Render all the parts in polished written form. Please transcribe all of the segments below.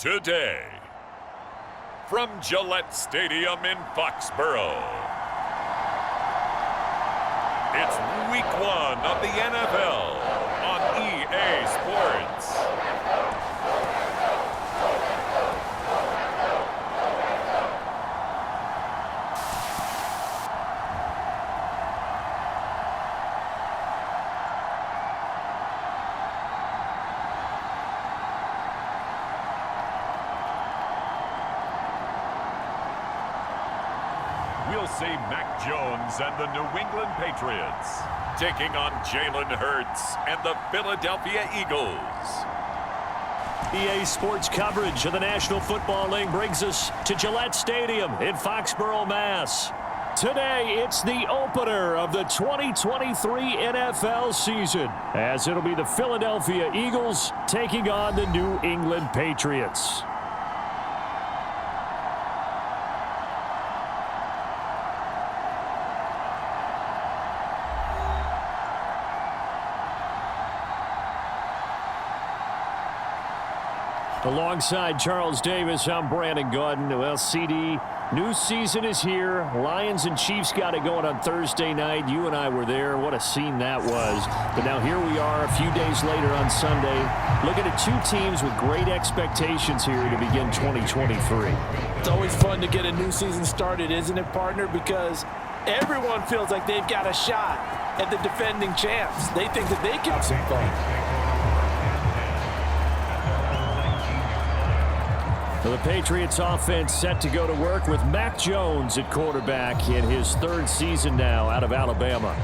today. From Gillette Stadium in Foxborough, it's Week 1 of the NFL on EA Sports. We'll see Mac Jones and the New England Patriots taking on Jalen Hurts and the Philadelphia Eagles. EA Sports coverage of the National Football League brings us to Gillette Stadium in Foxborough, Mass. Today, it's the opener of the 2023 NFL season, as it'll be the Philadelphia Eagles taking on the New England Patriots. Alongside Charles Davis, I'm Brandon Gordon. Well, CD, new season is here. Lions and Chiefs got it going on Thursday night. You and I were there. What a scene that was. But now here we are a few days later on Sunday, looking at two teams with great expectations here to begin 2023. It's always fun to get a new season started, isn't it, partner? Because everyone feels like they've got a shot at the defending champs. They think that they can have some fun. The Patriots offense set to go to work with Mac Jones at quarterback in his third season now out of Alabama.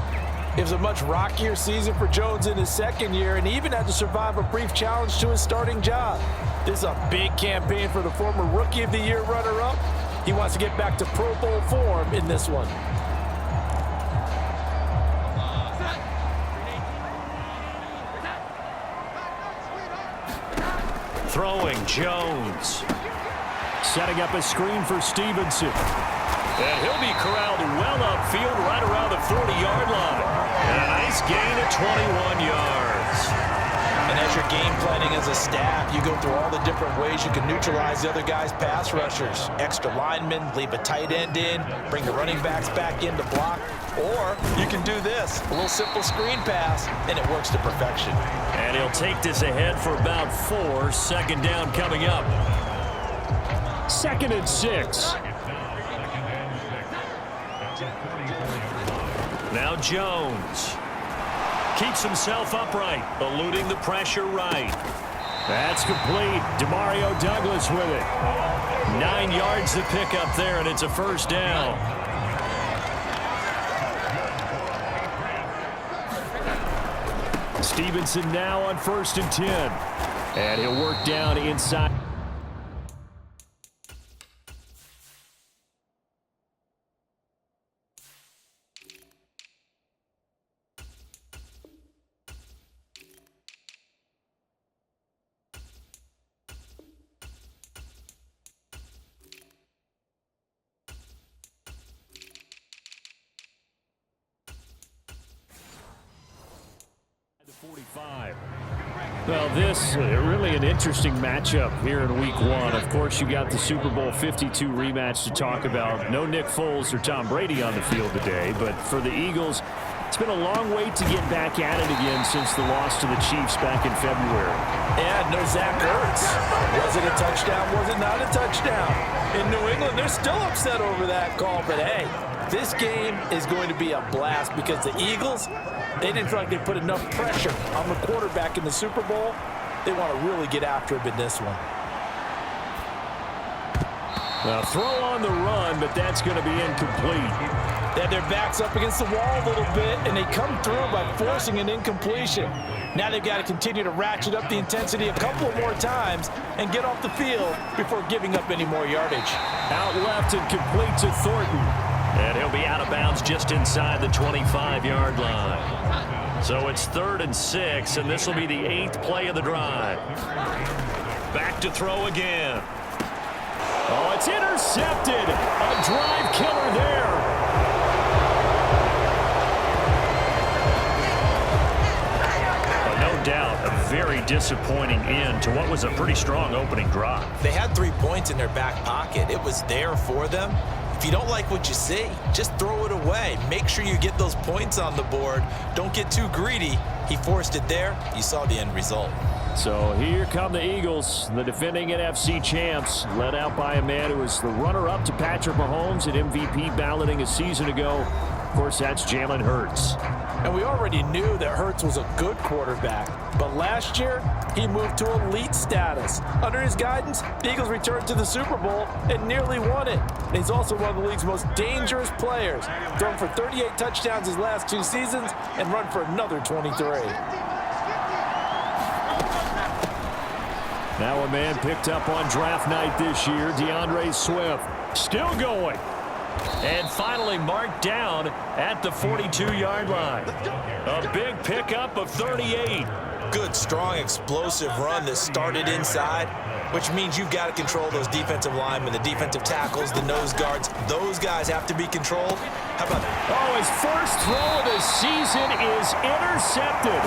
It was a much rockier season for Jones in his second year, and he even had to survive a brief challenge to his starting job. This is a big campaign for the former Rookie of the Year runner-up. He wants to get back to Pro Bowl form in this one. Throwing Jones. Setting up a screen for Stevenson. And he'll be corralled well upfield right around the 40-yard line. And a nice gain of 21 yards. And as you're game planning as a staff, you go through all the different ways you can neutralize the other guy's pass rushers. Extra linemen, leave a tight end in, bring the running backs back in to block. Or you can do this, a little simple screen pass, and it works to perfection. And he'll take this ahead for about 4. Second down coming up. 2nd and 6. Now Jones. Keeps himself upright, eluding the pressure right. That's complete. Demario Douglas with it. 9 yards to pick up there, and it's a first down. Stevenson now on 1st and 10. And he'll work down inside. Well, this really an interesting matchup here in Week 1. Of course, you got the Super Bowl 52 rematch to talk about. No Nick Foles or Tom Brady on the field today, but for the Eagles, it's been a long wait to get back at it again since the loss to the Chiefs back in February. And no Zach Ertz. Was it a touchdown? Was it not a touchdown? In New England, they're still upset over that call, but hey, this game is going to be a blast because the Eagles, they didn't feel like they put enough pressure on the quarterback in the Super Bowl. They want to really get after him in this one. Now throw on the run, but that's going to be incomplete. They had their backs up against the wall a little bit, and they come through by forcing an incompletion. Now they've got to continue to ratchet up the intensity a couple more times and get off the field before giving up any more yardage. Out left and complete to Thornton. And he'll be out of bounds just inside the 25-yard line. So it's 3rd and 6, and this will be the 8th play of the drive. Back to throw again. Oh, it's intercepted. A drive killer there. No doubt, a very disappointing end to what was a pretty strong opening drive. They had 3 points in their back pocket. It was there for them. If you don't like what you see, just throw it away. Make sure you get those points on the board. Don't get too greedy. He forced it there. You saw the end result. So here come the Eagles, the defending NFC champs, led out by a man who was the runner-up to Patrick Mahomes at MVP balloting a season ago. Of course, that's Jalen Hurts. And we already knew that Hurts was a good quarterback. But last year, he moved to elite status. Under his guidance, the Eagles returned to the Super Bowl and nearly won it. And he's also one of the league's most dangerous players. Thrown for 38 touchdowns his last 2 seasons and run for another 23. Now a man picked up on draft night this year, DeAndre Swift. Still going. And finally marked down at the 42-yard line. A big pickup of 38. Good, strong, explosive run that started inside, which means you've got to control those defensive linemen, the defensive tackles, the nose guards. Those guys have to be controlled. How about that? Oh, his first throw of the season is intercepted.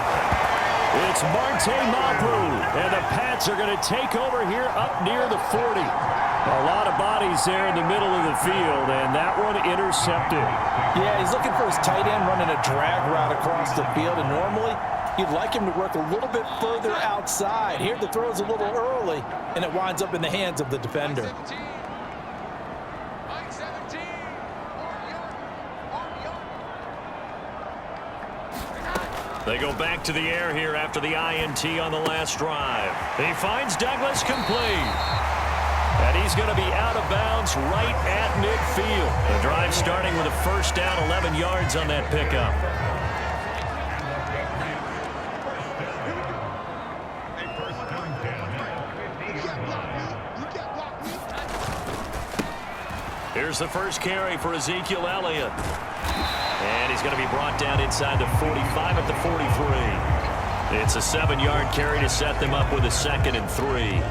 It's Marte Mapu, and the Pats are going to take over here up near the 40. A lot of bodies there in the middle of the field, and that one intercepted. Yeah, he's looking for his tight end running a drag route across the field, and normally you'd like him to work a little bit further outside. Here the throw is a little early, and it winds up in the hands of the defender. They go back to the air here after the INT on the last drive. He finds Douglas complete. And he's going to be out of bounds right at midfield. The drive starting with a first down, 11 yards on that pickup. Here's the first carry for Ezekiel Elliott. And he's going to be brought down inside the 45 at the 43. It's a 7-yard carry to set them up with a 2nd and 3.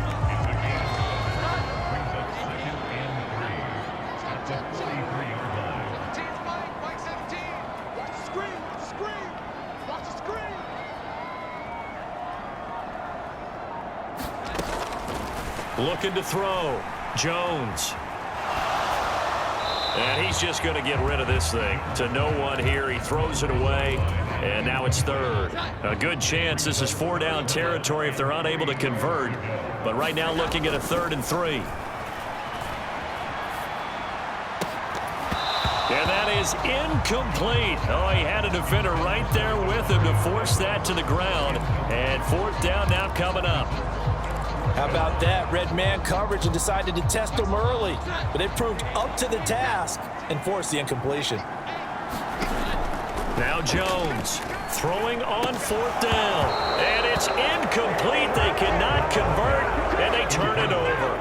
Looking to throw. Jones. And he's just going to get rid of this thing. To no one here. He throws it away. And now it's 3rd. A good chance this is 4-down territory if they're unable to convert. But right now looking at a 3rd and 3. And that is incomplete. Oh, he had a defender right there with him to force that to the ground. And 4th down now coming up. How about that? Red man coverage and decided to test him early. But it proved up to the task and forced the incompletion. Now Jones throwing on 4th down. And it's incomplete. They cannot convert, and they turn it over.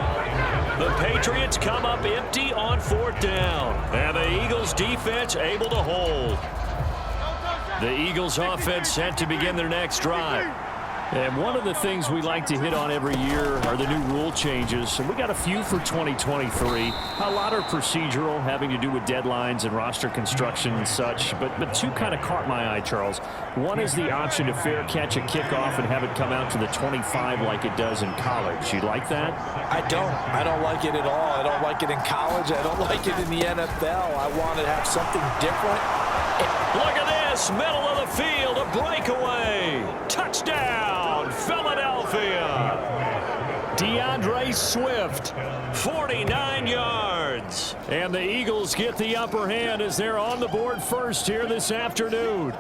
The Patriots come up empty on 4th down. And the Eagles defense able to hold. The Eagles offense set to begin their next drive. And one of the things we like to hit on every year are the new rule changes. And we got a few for 2023. A lot are procedural, having to do with deadlines and roster construction and such. But 2 kind of caught my eye, Charles. One is the option to fair catch a kickoff and have it come out to the 25 like it does in college. You like that? I don't. I don't like it at all. I don't like it in college. I don't like it in the NFL. I want to have something different. Look at this. Middle of the field. A breakaway. Touchdown, Philadelphia. DeAndre Swift, 49 yards. And the Eagles get the upper hand as they're on the board first here this afternoon.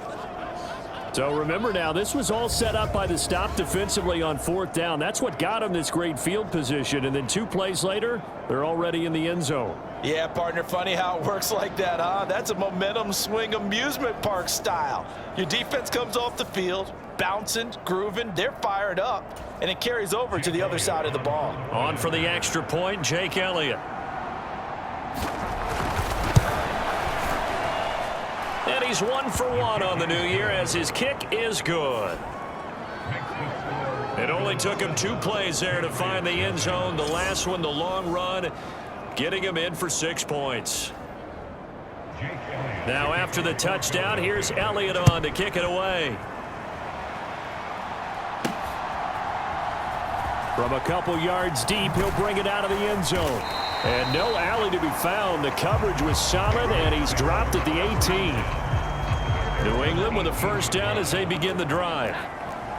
So remember now, this was all set up by the stop defensively on 4th down. That's what got them this great field position. And then 2 plays later, they're already in the end zone. Yeah, partner, funny how it works like that, huh? That's a momentum swing amusement park style. Your defense comes off the field, bouncing, grooving, they're fired up, and it carries over to the other side of the ball. On for the extra point, Jake Elliott. And he's 1 for 1 on the new year as his kick is good. It only took him 2 plays there to find the end zone. The last one, the long run, getting him in for 6 points. Now after the touchdown, here's Elliott on to kick it away. From a couple yards deep, he'll bring it out of the end zone. And no alley to be found. The coverage was solid, and he's dropped at the 18. New England with a first down as they begin the drive.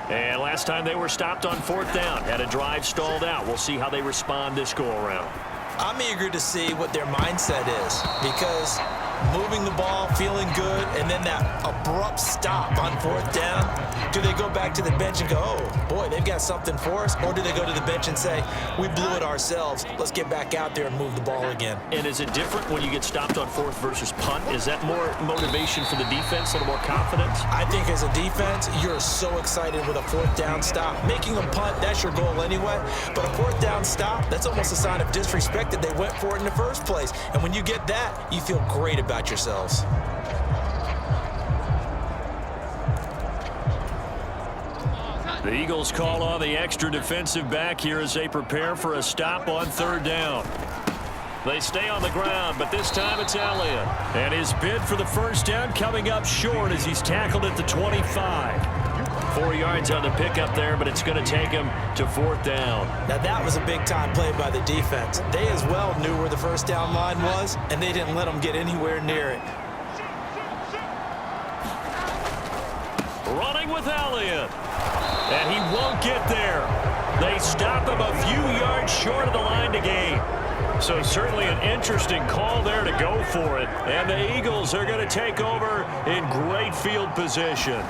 And last time they were stopped on fourth down, had a drive stalled out. We'll see how they respond this go-around. I'm eager to see what their mindset is, because moving the ball, feeling good, and then that abrupt stop on fourth down, do they go back to the bench and go, oh, boy, they've got something for us? Or do they go to the bench and say, we blew it ourselves, let's get back out there and move the ball again? And is it different when you get stopped on fourth versus punt? Is that more motivation for the defense, a little more confidence? I think as a defense, you're so excited with a fourth down stop. Making them punt, that's your goal anyway. But a fourth down stop, that's almost a sign of disrespect that they went for it in the first place. And when you get that, you feel great about yourselves. The Eagles call on the extra defensive back here as they prepare for a stop on third down. They stay on the ground, but this time it's Elliott. And his bid for the first down coming up short as he's tackled at the 25. 4 yards on the pickup there, but it's going to take him to fourth down. Now that was a big-time play by the defense. They as well knew where the first down line was, and they didn't let them get anywhere near it. Running with Elliott. And he won't get there. They stop him a few yards short of the line to gain. So certainly an interesting call there to go for it. And the Eagles are going to take over in great field position.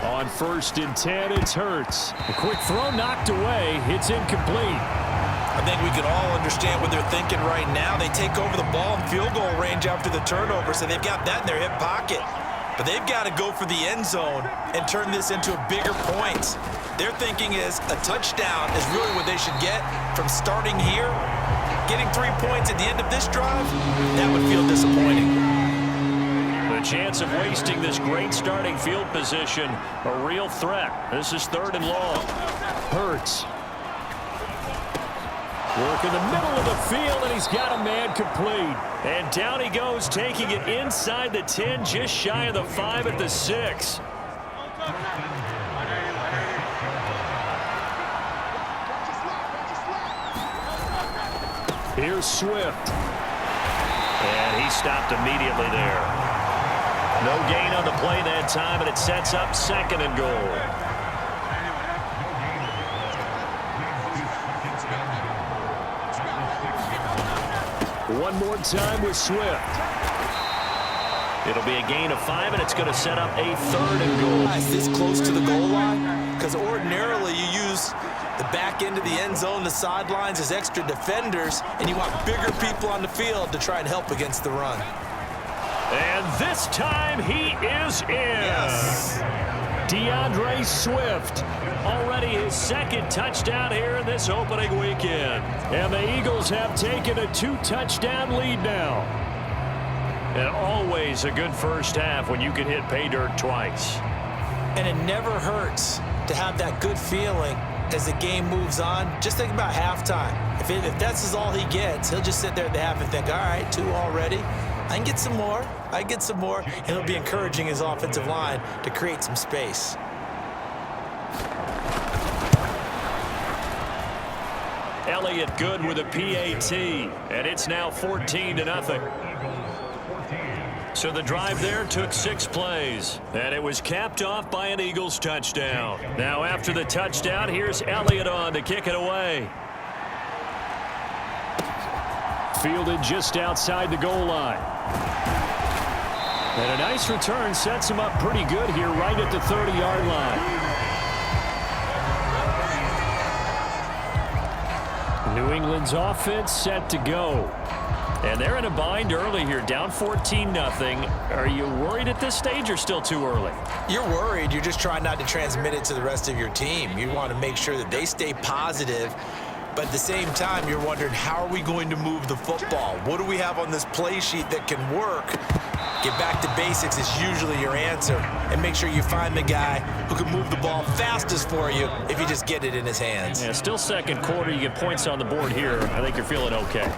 On 1st and 10, it's Hurts. A quick throw knocked away. It's incomplete. I think we can all understand what they're thinking right now. They take over the ball in field goal range after the turnover, so they've got that in their hip pocket. But they've got to go for the end zone and turn this into a bigger points. Their thinking is a touchdown is really what they should get from starting here. Getting 3 points at the end of this drive, that would feel disappointing. The chance of wasting this great starting field position, a real threat. This is 3rd and long. Hurts. Work in the middle of the field, and he's got a man complete. And down he goes, taking it inside the 10, just shy of the 5 at the 6. Here's Swift. And he stopped immediately there. No gain on the play that time, and it sets up 2nd and goal. One more time with Swift. It'll be a gain of 5, and it's going to set up a 3rd and goal. Is this close to the goal line? Because ordinarily you use the back end of the end zone, the sidelines as extra defenders, and you want bigger people on the field to try and help against the run. And this time he is in. Yes. DeAndre Swift, already his 2nd touchdown here in this opening weekend. And the Eagles have taken a 2-touchdown lead now. And always a good first half when you can hit pay dirt twice. And it never hurts to have that good feeling as the game moves on. Just think about halftime. If that's all he gets, he'll just sit there at the half and think, all right, 2 already. I can get some more. I can get some more. And he'll be encouraging his offensive line to create some space. Elliott good with a PAT. And it's now 14-0. So the drive there took 6 plays. And it was capped off by an Eagles touchdown. Now after the touchdown, here's Elliott on to kick it away. Fielded just outside the goal line. And a nice return sets him up pretty good here right at the 30-yard line. New England's offense set to go. And they're in a bind early here, down 14-0. Are you worried at this stage or still too early? You're worried. You're just trying not to transmit it to the rest of your team. You want to make sure that they stay positive. But at the same time, you're wondering, how are we going to move the football? What do we have on this play sheet that can work? Get back to basics is usually your answer. And make sure you find the guy who can move the ball fastest for you if you just get it in his hands. Yeah, still 2nd quarter. You get points on the board here. I think you're feeling okay.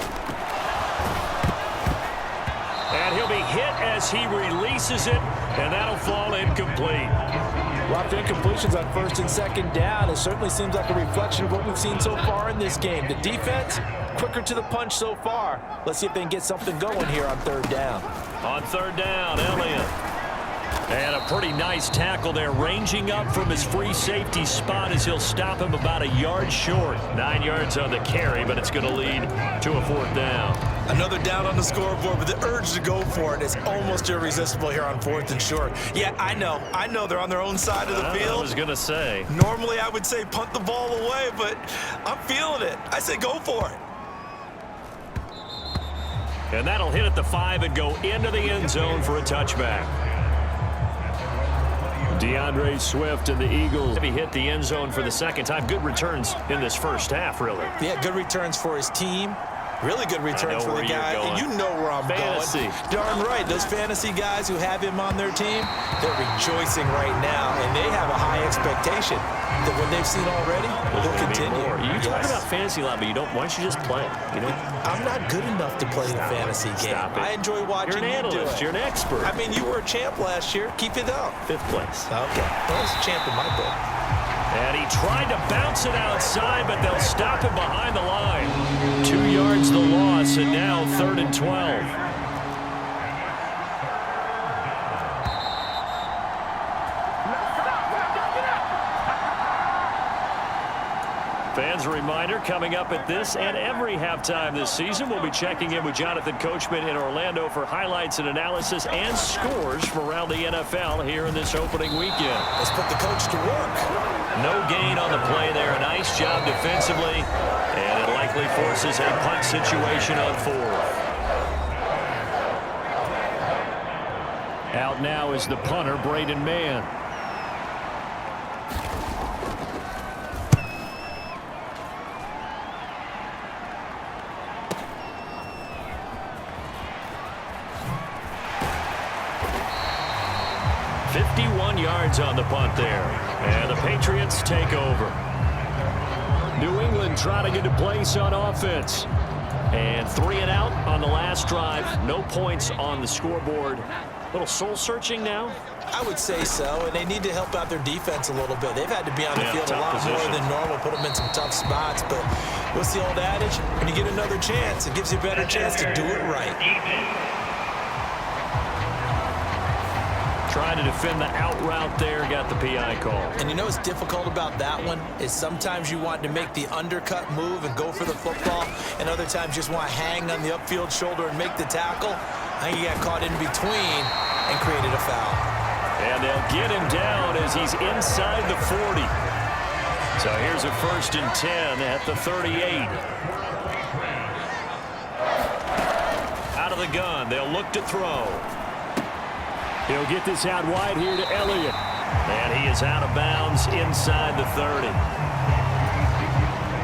And he'll be hit as he releases it, and that'll fall incomplete. A lot of incompletions on first and second down. It certainly seems like a reflection of what we've seen so far in this game. The defense, quicker to the punch so far. Let's see if they can get something going here on third down. On third down, Elliott. And a pretty nice tackle there, ranging up from his free safety spot as he'll stop him about a yard short. 9 yards on the carry, but it's going to lead to a fourth down. Another down on the scoreboard, but the urge to go for it is almost irresistible here on fourth and short. Yeah, I know they're on their own side of the field. I was going to say. Normally I would say punt the ball away, but I'm feeling it. I say go for it. And that'll hit at the 5 and go into the end zone for a touchback. DeAndre Swift and the Eagles. He hit the end zone for the second time. Good returns in this first half, really. Yeah, good returns for his team. Really good returns for the guy. And you know where I'm fantasy. Going. Darn right. Those fantasy guys who have him on their team, they're rejoicing right now, and they have a high expectation that what they've seen already will continue. You talk about fantasy a lot, but you don't. Why don't you just play? You know, I'm not good enough to play the fantasy game. I enjoy watching you do it. You're an expert. I mean, you were a champ last year. Keep it up. 5th place. Okay. Well, it's a champ in my book. And he tried to bounce it outside, but they'll stop him behind the line. 2 yards the loss, and now 3rd and 12. Fans, a reminder, coming up at this and every halftime this season, we'll be checking in with Jonathan Coachman in Orlando for highlights and analysis and scores from around the NFL here in this opening weekend. Let's put the coach to work. No gain on the play there. A nice job defensively, and it likely forces a punt situation on 4th. Out now is the punter, Braden Mann. On the punt there, and the Patriots take over. New England trying to get a place on offense, and 3 and out on the last drive. No points on the scoreboard. A little soul searching now. I would say so, and they need to help out their defense a little bit. They've had to be on the field a lot more than normal, put them in some tough spots, but what's the old adage? When you get another chance, it gives you a better chance to do it right. Trying to defend the out route there, got the PI call. And you know what's difficult about that one is sometimes you want to make the undercut move and go for the football, and other times you just want to hang on the upfield shoulder and make the tackle. I think he got caught in between and created a foul. And they'll get him down as he's inside the 40. So here's a 1st and 10 at the 38. Out of the gun, they'll look to throw. He'll get this out wide here to Elliott. And he is out of bounds inside the 30.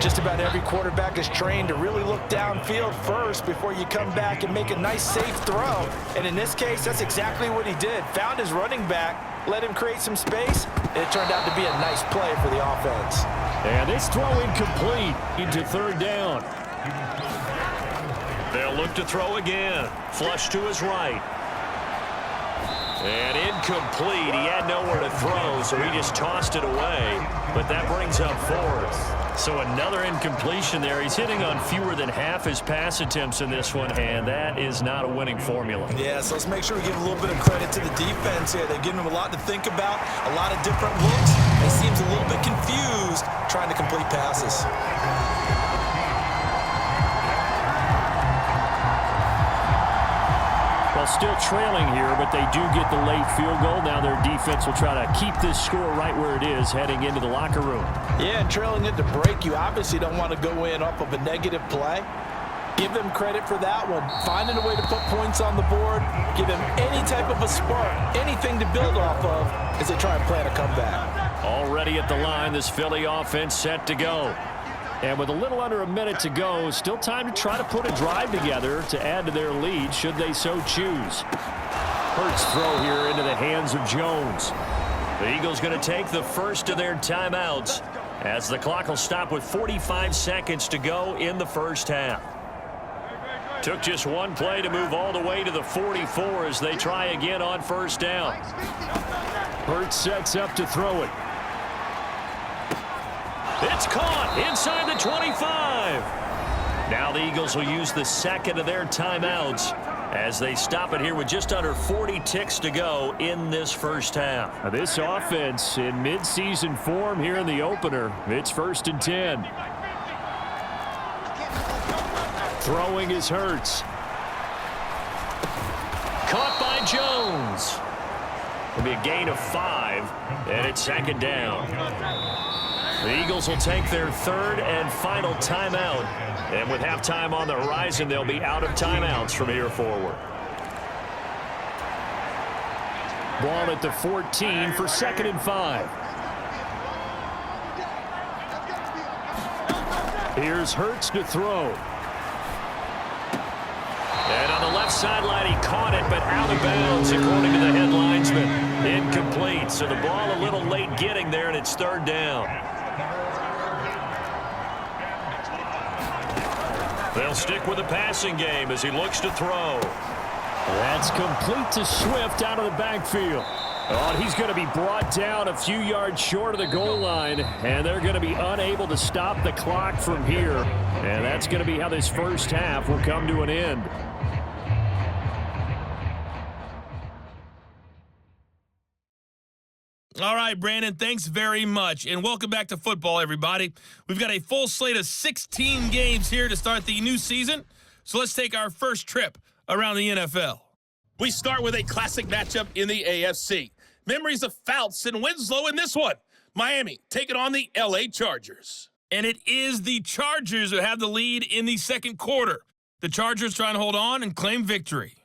Just about every quarterback is trained to really look downfield first before you come back and make a nice, safe throw. And in this case, that's exactly what he did. Found his running back, let him create some space, and it turned out to be a nice play for the offense. And this throw incomplete into 3rd down. They'll look to throw again. Flush to his right. And incomplete. He had nowhere to throw, so he just tossed it away. But that brings up 4th. So another incompletion there. He's hitting on fewer than half his pass attempts in this one, and that is not a winning formula. Yeah, so let's make sure we give a little bit of credit to the defense here. They've given him a lot to think about, a lot of different looks. He seems a little bit confused trying to complete passes. Well, still trailing here, but they do get the late field goal. Now their defense will try to keep this score right where it is heading into the locker room. Yeah, and trailing it to break, you obviously don't want to go in off of a negative play. Give them credit for that one. Finding a way to put points on the board, give them any type of a spark, anything to build off of as they try and plan a comeback. Already at the line, this Philly offense set to go. And with a little under a minute to go, still time to try to put a drive together to add to their lead should they so choose. Hurts throw here into the hands of Jones. The Eagles going to take the first of their timeouts as the clock will stop with 45 seconds to go in the first half. Took just one play to move all the way to the 44 as they try again on first down. Hurts sets up to throw it. It's caught inside the 25. Now the Eagles will use the second of their timeouts as they stop it here with just under 40 ticks to go in this first half. Now this offense in midseason form here in the opener. It's 1st and 10. Throwing is Hurts. Caught by Jones. It'll be a gain of 5, and it's 2nd down. The Eagles will take their 3rd and final timeout. And with halftime on the horizon, they'll be out of timeouts from here forward. Ball at the 14 for 2nd and 5. Here's Hurts to throw. And on the left sideline, he caught it, but out of bounds, according to the head linesman. Incomplete, so the ball a little late getting there, and it's 3rd down. They'll stick with the passing game as he looks to throw. That's complete to Swift out of the backfield. Oh, and he's going to be brought down a few yards short of the goal line, and they're going to be unable to stop the clock from here. And that's going to be how this first half will come to an end. All right, Brandon, thanks very much. And welcome back to football, everybody. We've got a full slate of 16 games here to start the new season. So let's take our first trip around the NFL. We start with a classic matchup in the AFC. Memories of Fouts and Winslow in this one. Miami taking on the LA Chargers. And it is the Chargers who have the lead in the second quarter. The Chargers trying to hold on and claim victory.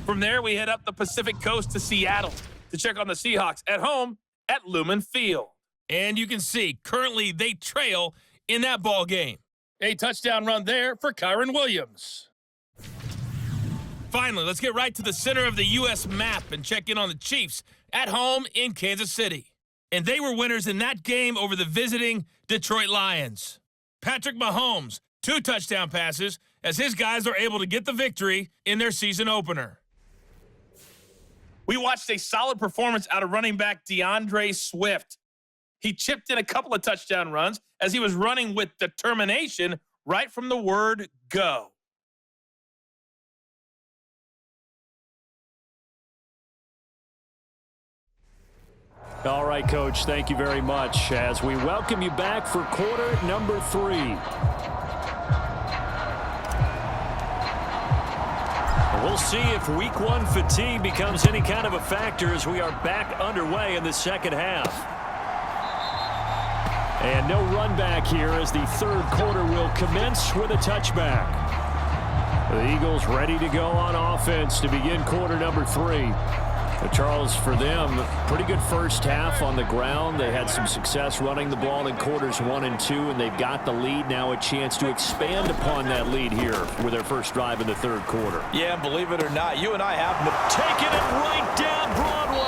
From there, we head up the Pacific Coast to Seattle to check on the Seahawks at home at Lumen Field. And you can see, currently they trail in that ball game. A touchdown run there for Kyron Williams. Finally, let's get right to the center of the U.S. map and check in on the Chiefs at home in Kansas City. And they were winners in that game over the visiting Detroit Lions. Patrick Mahomes, 2 touchdown passes as his guys are able to get the victory in their season opener. We watched a solid performance out of running back DeAndre Swift. He chipped in a couple of touchdown runs as he was running with determination right from the word go. All right, Coach, thank you very much as we welcome you back for quarter number 3. We'll see if week 1 fatigue becomes any kind of a factor as we are back underway in the second half. And no run back here as the third quarter will commence with a touchback. The Eagles ready to go on offense to begin quarter number 3. Charles, for them, pretty good first half on the ground. They had some success running the ball in quarters 1 and 2, and they've got the lead now, a chance to expand upon that lead here with their first drive in the third quarter. Yeah, believe it or not, you and I have taking it right down Broadway.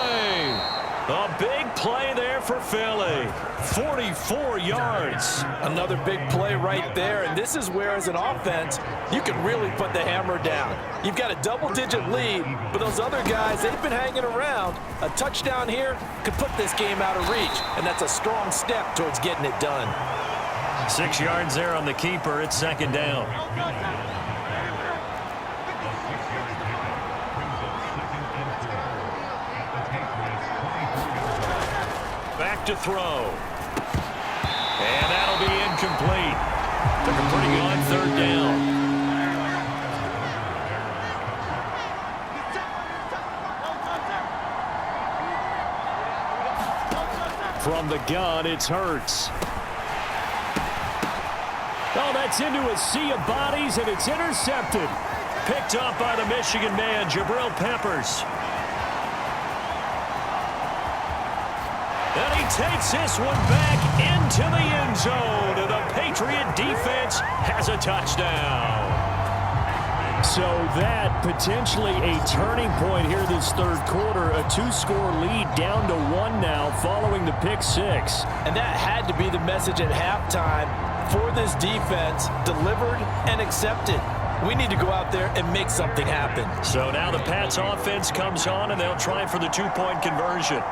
A big play there for Philly. 44 yards. Another big play right there, and this is where, as an offense, you can really put the hammer down. You've got a double-digit lead, but those other guys, they've been hanging around. A touchdown here could put this game out of reach, and that's a strong step towards getting it done. 6 yards there on the keeper. It's second down. Back to throw. And that'll be incomplete. Took a pretty good third down. From the gun, it's Hurts. Oh, that's into a sea of bodies, and it's intercepted. Picked up by the Michigan man, Jabril Peppers. And he takes this one back into the end zone. And the Patriot defense has a touchdown. So that potentially a turning point here this third quarter. A 2-score lead down to 1 now following the pick 6. And that had to be the message at halftime for this defense, delivered and accepted. We need to go out there and make something happen. So now the Pats offense comes on, and they'll try for the two-point conversion.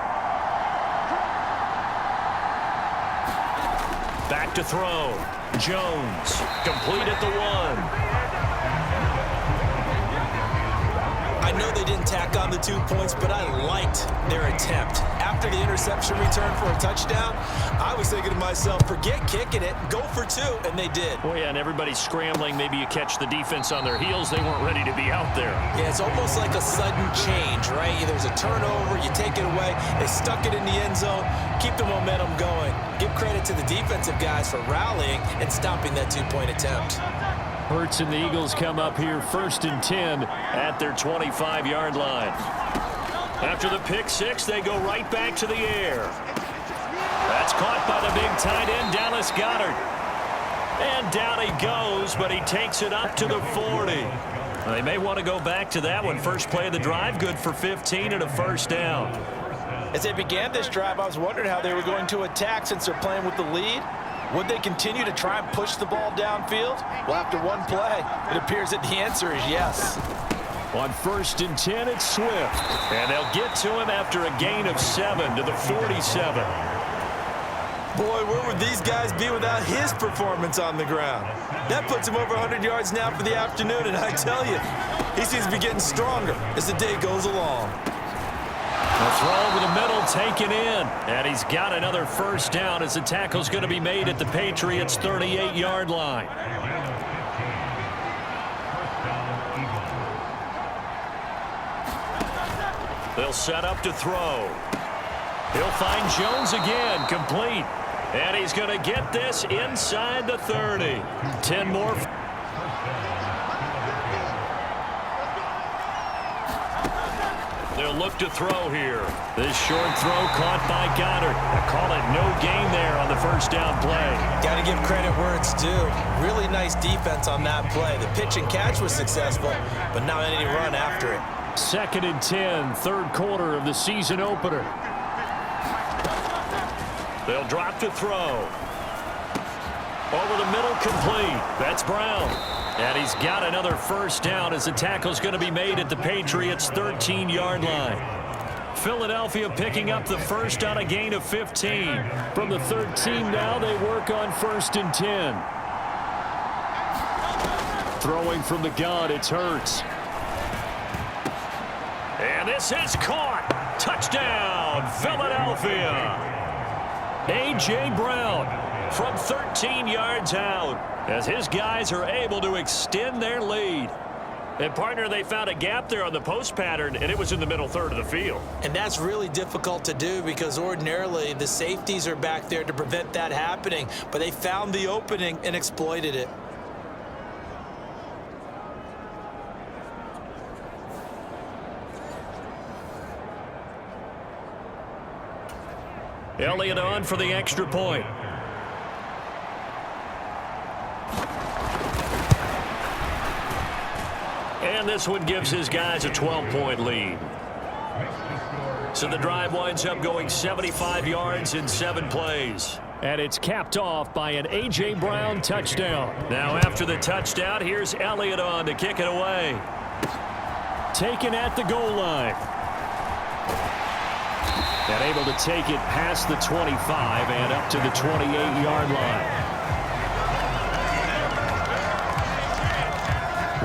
Back to throw. Jones, complete at the 1. I know they didn't tack on the 2 points, but I liked their attempt. After the interception return for a touchdown, I was thinking to myself, forget kicking it, go for 2, and they did. Oh, yeah, and everybody's scrambling. Maybe you catch the defense on their heels. They weren't ready to be out there. Yeah, it's almost like a sudden change, right? There's a turnover, you take it away, they stuck it in the end zone, keep the momentum going. Give credit to the defensive guys for rallying and stopping that 2-point attempt. Hurts and the Eagles come up here 1st and 10 at their 25-yard line. After the pick 6, they go right back to the air. That's caught by the big tight end, Dallas Goedert. And down he goes, but he takes it up to the 40. They may want to go back to that one. First play of the drive, good for 15 and a first down. As they began this drive, I was wondering how they were going to attack since they're playing with the lead. Would they continue to try and push the ball downfield? Well, after one play, it appears that the answer is yes. On 1st and 10, it's Swift. And they'll get to him after a gain of 7 to the 47. Boy, where would these guys be without his performance on the ground? That puts him over 100 yards now for the afternoon, and I tell you, he seems to be getting stronger as the day goes along. A throw over the middle taken in. And he's got another first down as the tackle's going to be made at the Patriots' 38-yard line. They'll set up to throw. He'll find Jones again, complete. And he's going to get this inside the 30. 10 more. They'll look to throw here. This short throw caught by Goedert. I call it no gain there on the first down play. Got to give credit where it's due. Really nice defense on that play. The pitch and catch was successful, but not any run after it. 2nd and 10, 3rd quarter of the season opener. They'll drop to throw. Over the middle, complete. That's Brown. And he's got another first down as the tackle's going to be made at the Patriots' 13-yard line. Philadelphia picking up the first on a gain of 15. From the 13 now, they work on 1st and 10. Throwing from the gun, it's Hurts. And this is caught. Touchdown, Philadelphia. A.J. Brown from 13 yards out as his guys are able to extend their lead. And, partner, they found a gap there on the post pattern, and it was in the middle third of the field. And that's really difficult to do because ordinarily the safeties are back there to prevent that happening. But they found the opening and exploited it. Elliott on for the extra point. And this one gives his guys a 12-point lead. So the drive winds up going 75 yards in 7 plays. And it's capped off by an A.J. Brown touchdown. Now after the touchdown, here's Elliott on to kick it away. Taken at the goal line. And able to take it past the 25 and up to the 28-yard line.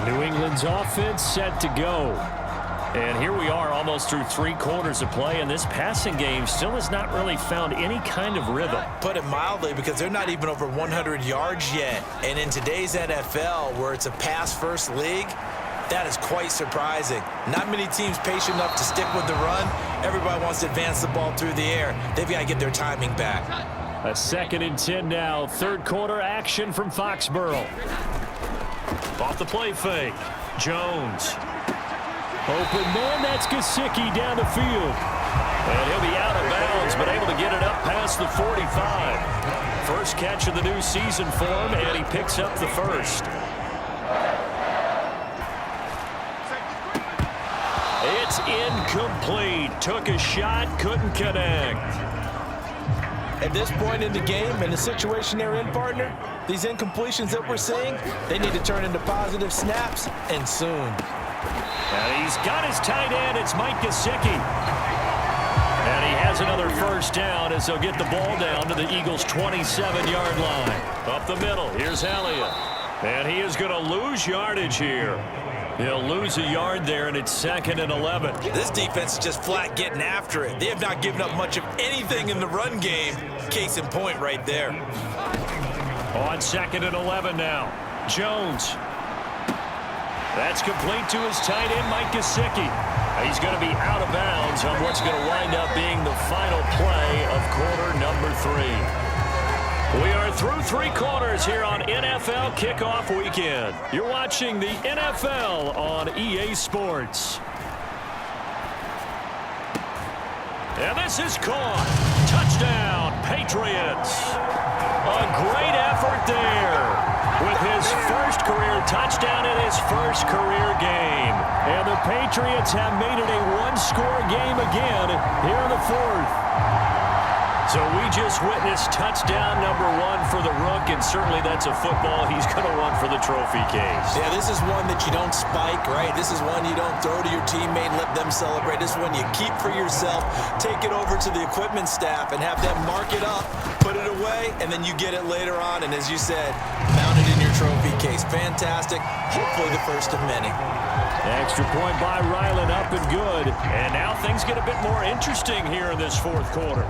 New England's offense set to go. And here we are almost through 3 quarters of play, and this passing game still has not really found any kind of rhythm. Put it mildly, because they're not even over 100 yards yet. And in today's NFL, where it's a pass-first league, that is quite surprising. Not many teams patient enough to stick with the run. Everybody wants to advance the ball through the air. They've got to get their timing back. A 2nd and 10 now. 3rd quarter action from Foxborough. Off the play fake. Jones. Open man, that's Gesicki down the field. And he'll be out of bounds, but able to get it up past the 45. First catch of the new season for him, and he picks up the first. It's incomplete. Took a shot, couldn't connect. At this point in the game, in the situation they're in, partner, These incompletions that we're seeing, they need to turn into positive snaps, and soon. And he's got his tight end. It's Mike Gesicki. And he has another first down as they'll get the ball down to the Eagles' 27-yard line. Up the middle, here's Elliott. And he is going to lose yardage here. He'll lose a yard there, and it's 2nd and 11. This defense is just flat getting after it. They have not given up much of anything in the run game. Case in point right there. On 2nd and 11 now. Jones. That's complete to his tight end, Mike Gesicki. He's going to be out of bounds on what's going to wind up being the final play of quarter number 3. We are through 3 quarters here on NFL Kickoff Weekend. You're watching the NFL on EA Sports. And this is caught. Touchdown, Patriots. A great effort there with his first career touchdown in his first career game. And the Patriots have made it a one-score game again here in the 4th. So we just witnessed touchdown number 1 for the Rook, and certainly that's a football he's going to want for the trophy case. Yeah, this is one that you don't spike, right? This is one you don't throw to your teammate and let them celebrate. This is one you keep for yourself, take it over to the equipment staff, and have them mark it up, put it away, and then you get it later on, and as you said, mount it in your trophy case. Fantastic. Hopefully the first of many. Extra point by Ryland, up and good. And now things get a bit more interesting here in this 4th quarter.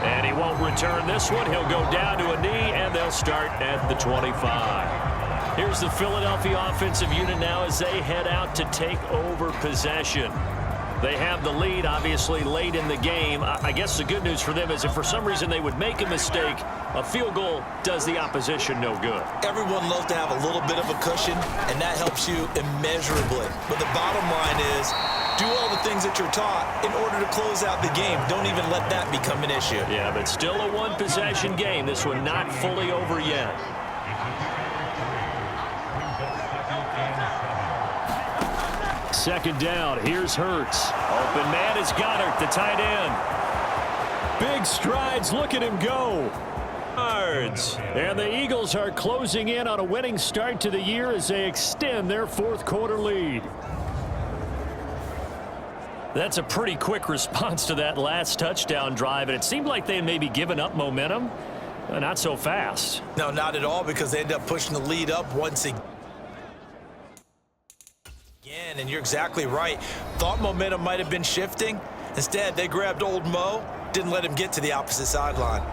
And he won't return this one. He'll go down to a knee, and they'll start at the 25. Here's the Philadelphia offensive unit now as they head out to take over possession. They have the lead, obviously, late in the game. I guess the good news for them is if for some reason they would make a mistake, a field goal does the opposition no good. Everyone loves to have a little bit of a cushion, and that helps you immeasurably. But the bottom line is, do all the things that you're taught in order to close out the game. Don't even let that become an issue. Yeah, but still a one-possession game. This one not fully over yet. Second down, here's Hurts. Open man is Goddard, the tight end. Big strides, look at him go. Yards. And the Eagles are closing in on a winning start to the year as they extend their 4th quarter lead. That's a pretty quick response to that last touchdown drive, and it seemed like they had maybe given up momentum. Not so fast. No, not at all, because they end up pushing the lead up once again. And you're exactly right. Thought momentum might have been shifting. Instead, they grabbed old Mo, didn't let him get to the opposite sideline.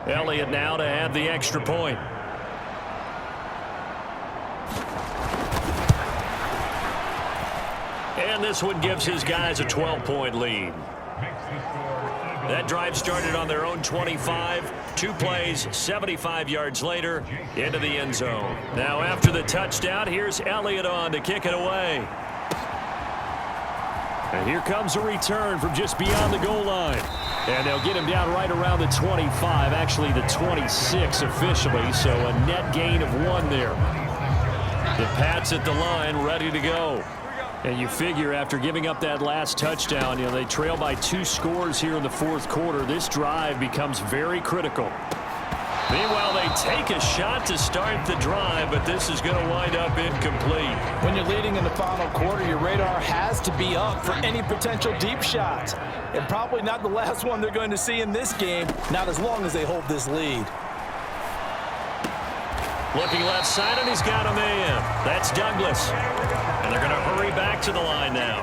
Elliott now to add the extra point. And this one gives his guys a 12-point lead. That drive started on their own 25. 2 plays, 75 yards later, into the end zone. Now after the touchdown, here's Elliott on to kick it away. And here comes a return from just beyond the goal line. And they'll get him down right around the 25, actually the 26 officially, so a net gain of 1 there. The Pats at the line, ready to go. And you figure after giving up that last touchdown, they trail by 2 scores here in the 4th quarter. This drive becomes very critical. Meanwhile, they take a shot to start the drive, but this is going to wind up incomplete. When you're leading in the final quarter, your radar has to be up for any potential deep shots. And probably not the last one they're going to see in this game, not as long as they hold this lead. Looking left side, and he's got a man. That's Douglas. And they're going to hurry back to the line now.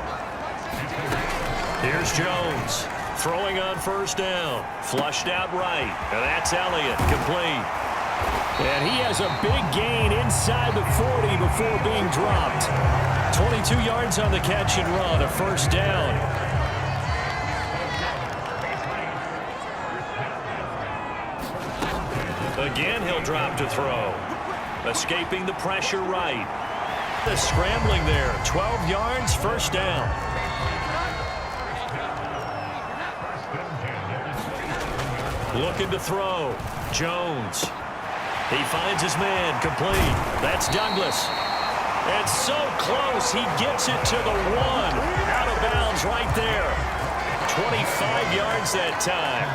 Here's Jones. Throwing on first down. Flushed out right. And that's Elliott. Complete. And he has a big gain inside the 40 before being dropped. 22 yards on the catch and run, a first down. Again, he'll drop to throw. Escaping the pressure right. The scrambling there. 12 yards, first down. Looking to throw. Jones. He finds his man, complete. That's Douglas. It's so close, he gets it to the 1. Out of bounds right there. 25 yards that time.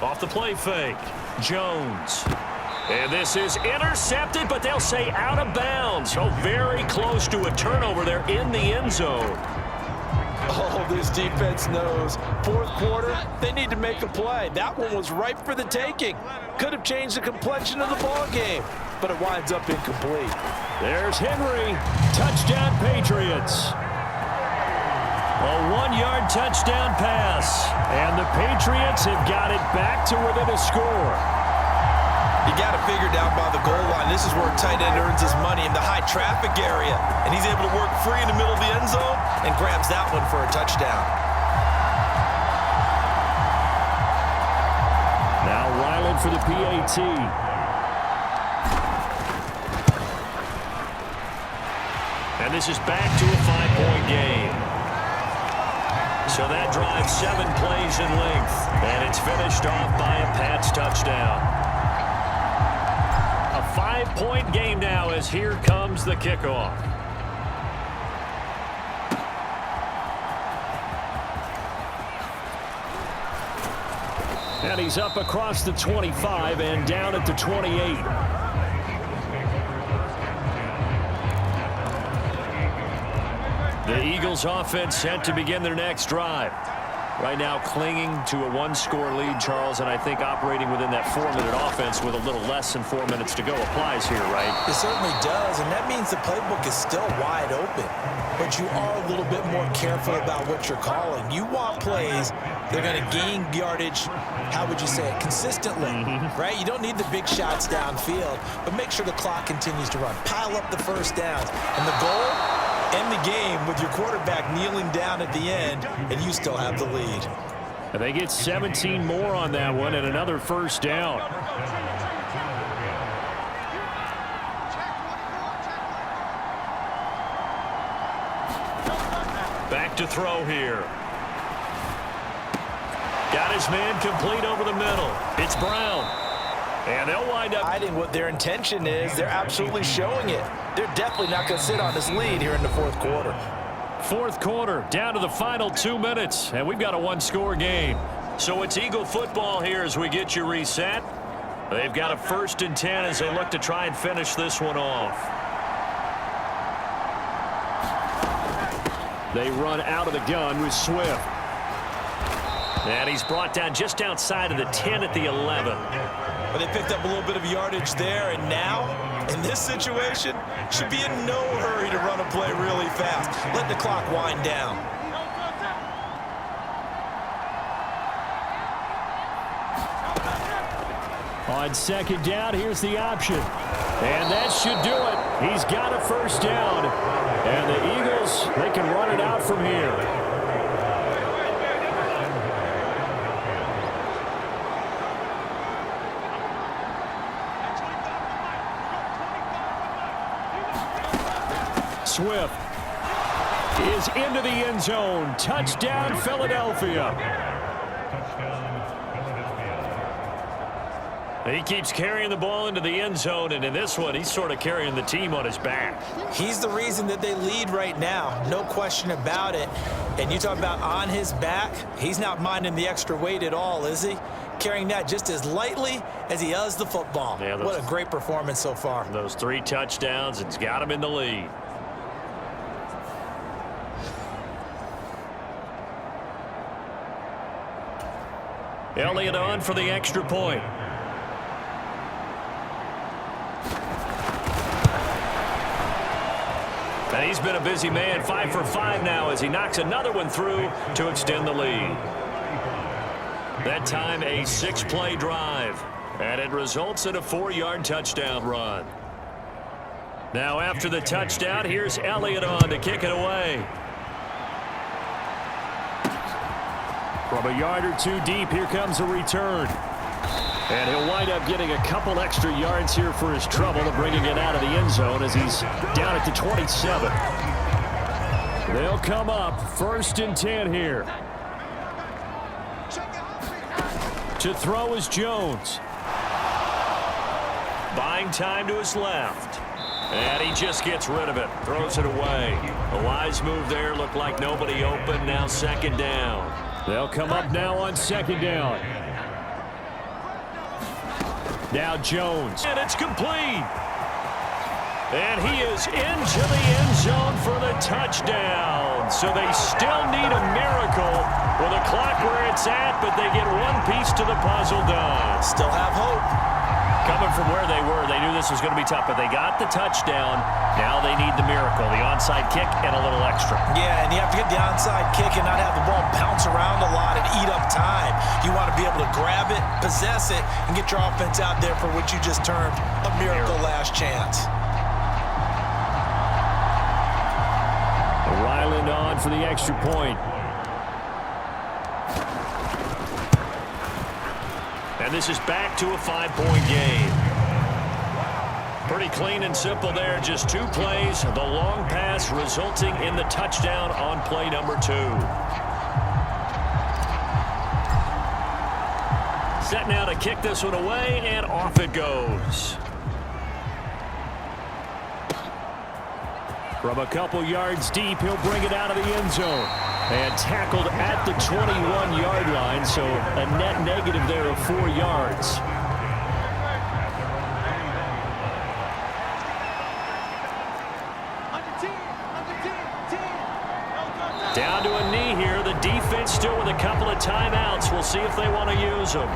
Off the play fake. Jones. And this is intercepted, but they'll say out of bounds. Oh, very close to a turnover there in the end zone. Oh, this defense knows. Fourth quarter, they need to make a play. That one was ripe for the taking. Could have changed the complexion of the ball game, but it winds up incomplete. There's Henry. Touchdown, Patriots. A 1-yard touchdown pass. And the Patriots have got it back to within a score. You got to figure down by the goal line. This is where a tight end earns his money in the high traffic area. And he's able to work free in the middle of the end zone and grabs that one for a touchdown. Now Ryland for the PAT. And this is back to a 5-point game. So that drives 7 plays in length. And it's finished off by a Pats touchdown. A 5-point game now as here comes the kickoff. And he's up across the 25 and down at the 28. The Eagles offense set to begin their next drive. Right now clinging to a 1-score lead, Charles, and I think operating within that 4-minute offense with a little less than 4 minutes to go applies here, right? It certainly does, and that means the playbook is still wide open. But you are a little bit more careful about what you're calling. You want plays that are going to gain yardage, how would you say it, consistently, right? You don't need the big shots downfield, but make sure the clock continues to run. Pile up the first downs. And the goal? End the game with your quarterback kneeling down at the end, and you still have the lead. And they get 17 more on that one and another first down. Back to throw here. Got his man complete over the middle. It's Brown. And they'll wind up hiding what their intention is. They're absolutely showing it. They're definitely not going to sit on this lead here in the fourth quarter. Fourth quarter, down to the final 2 minutes, and we've got a 1-score game. So it's Eagle football here as we get you reset. They've got a 1st and 10 as they look to try and finish this one off. They run out of the gun with Swift. And he's brought down just outside of the 10 at the 11. But they picked up a little bit of yardage there, and now, in this situation, should be in no hurry to run a play really fast. Let the clock wind down. On second down, here's the option. And that should do it. He's got a first down. And the Eagles, they can run it out from here. Swift is into the end zone. Touchdown, Philadelphia. He keeps carrying the ball into the end zone, and in this one, he's sort of carrying the team on his back. He's the reason that they lead right now. No question about it. And you talk about on his back, he's not minding the extra weight at all, is he? Carrying that just as lightly as he does the football. Yeah, what a great performance so far. Those 3 touchdowns, it's got him in the lead. Elliott on for the extra point. And he's been a busy man, 5 for 5 now as he knocks another one through to extend the lead. That time a 6-play drive. And it results in a 4-yard touchdown run. Now after the touchdown, here's Elliott on to kick it away. From a yard or two deep, here comes a return. And he'll wind up getting a couple extra yards here for his trouble and bringing it out of the end zone as he's down at the 27. They'll come up 1st and 10 here. To throw is Jones. Buying time to his left. And he just gets rid of it. Throws it away. A wise move there. Looked like nobody open. Now 2nd down. They'll come up now on 2nd down. Now Jones. And it's complete. And he is into the end zone for the touchdown. So they still need a miracle with a clock where it's at, but they get one piece to the puzzle done. Still have hope. Coming from where they were, they knew this was going to be tough, but they got the touchdown. Now they need the miracle, the onside kick and a little extra. Yeah, and you have to get the onside kick and not have the ball bounce around a lot and eat up time. You want to be able to grab it, possess it, and get your offense out there for what you just termed a miracle last chance. Ryland on for the extra point. And this is back to a 5-point game. Pretty clean and simple there. Just 2 plays. The long pass resulting in the touchdown on play number 2. Set now to kick this one away, and off it goes. From a couple yards deep, he'll bring it out of the end zone. And tackled at the 21-yard line, so a net negative there of 4 yards. Down to a knee here. The defense still with a couple of timeouts. We'll see if they want to use them.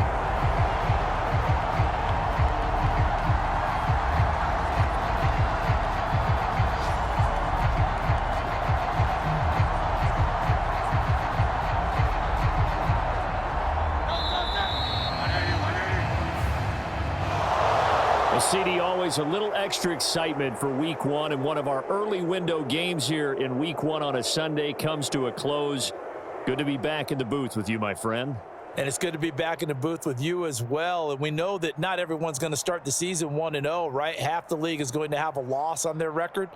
CD, always a little extra excitement for Week 1, and one of our early window games here in Week 1 on a Sunday comes to a close. Good to be back in the booth with you, my friend. And it's good to be back in the booth with you as well. And we know that not everyone's going to start the season 1-0, right? Half the league is going to have a loss on their record,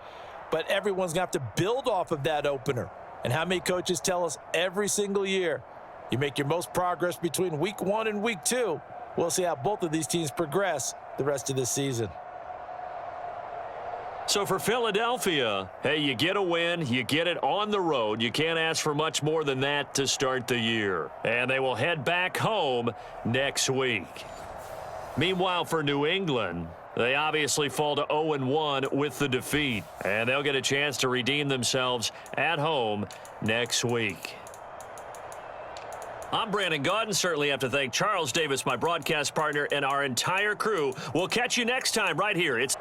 but everyone's going to have to build off of that opener. And how many coaches tell us every single year, you make your most progress between Week 1 and Week 2. We'll see how both of these teams progress the rest of this season. So for Philadelphia, hey, you get a win, you get it on the road. You can't ask for much more than that to start the year. And they will head back home next week. Meanwhile, for New England, they obviously fall to 0-1 with the defeat. And they'll get a chance to redeem themselves at home next week. I'm Brandon Gaudin. Certainly have to thank Charles Davis, my broadcast partner, and our entire crew. We'll catch you next time right here. It's